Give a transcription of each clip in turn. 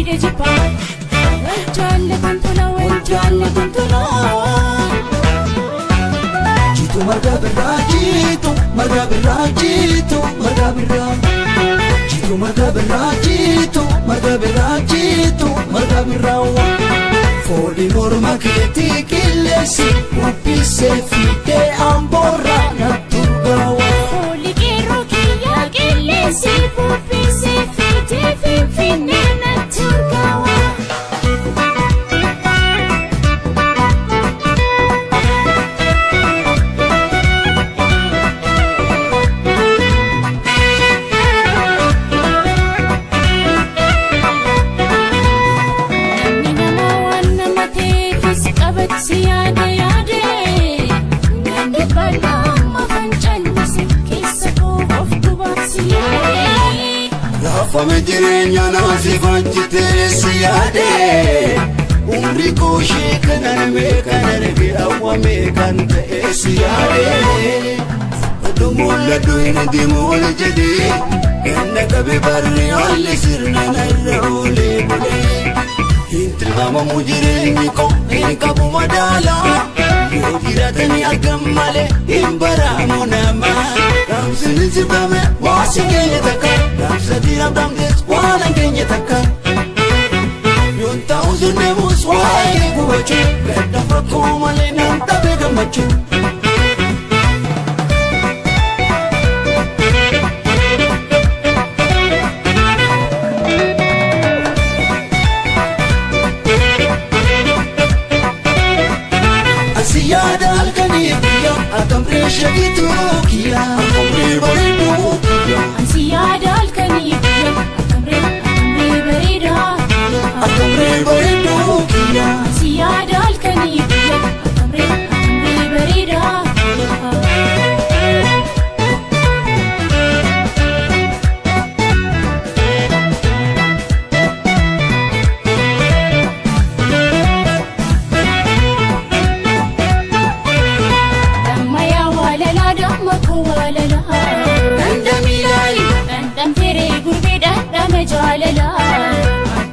fide jipa Jalle kuntula Jitu marga birra jitu marga birra jitu marga birra Jitu marga birra jitu marga birra jitu marga birra Foli norma keti kilesi upise fide amborra naturgawa Foli kero kiya kilesi upise fide fine naturgawa Siyade Nande bala mafanchalise kisa ko of dubat siyade Rafa me jirenya nasi fanchite siyade Umri ko shekanan me kanarge awa me kante siyade Dumula duine dimul jadi Enna kabe barri alli sirna narrole bule Hintil mama mujirengi ko Inka bumadala Yudiratani agamale Imbara munama Ramsini zibame Wasi kenye taka Ramsadi rabdamdes Wana kenye taka Yunta uzune muswai Kuwachu Beda fakumale Nanta bega machu Siyada alkaniyya akamre shakitu kiya akamre baridu Siyada alkaniyya akamre barida akamre baridu kiya Siyada alkaniyya akamre barida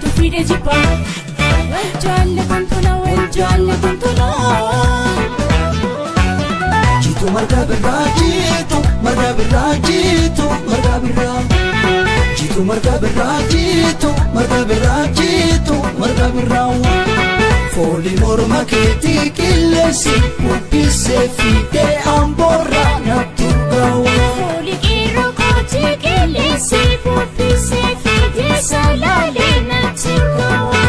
Tu fide jipa Jalle kuntula Jitu marga birra jitu marga birra jitu marga birra Jitu marga birra jitu marga birra jitu marga birra Foli norma keti kilesi upise fide amborra naturgawa Foli kero kote kilesi upise fide salale naturgawa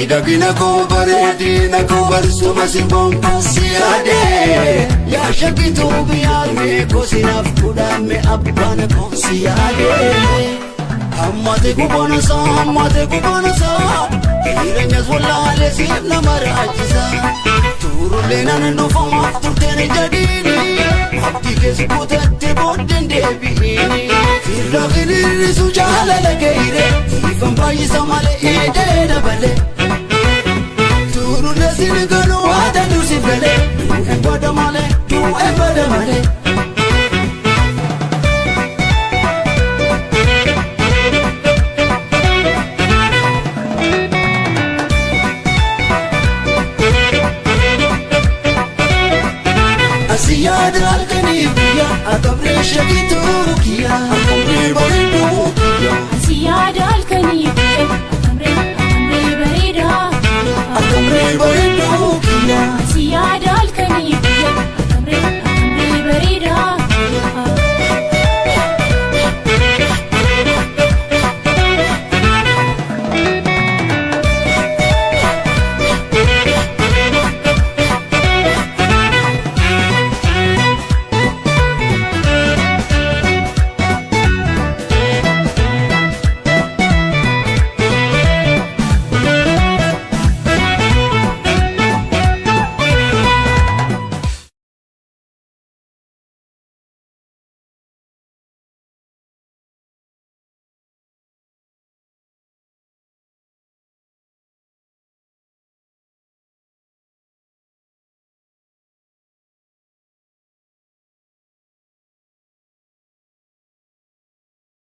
Dagina ko baredina ko barsuma simbonka siyade Ya shakitu biyarme ko sinaf kudame abbana ko siyade Ammate kubonosa Hiranyas wallale sirna marajisa Turulena nandufa maftutene jadini Abdi kes kutatte bodden debiini Firra firrisu jaalala geire Ifan bayisa male ide dabale Turule siniganu wada dusifele Embada male, tu embada male Siyada alkaniyya akamre shakitu kiya akamre baridu Siyada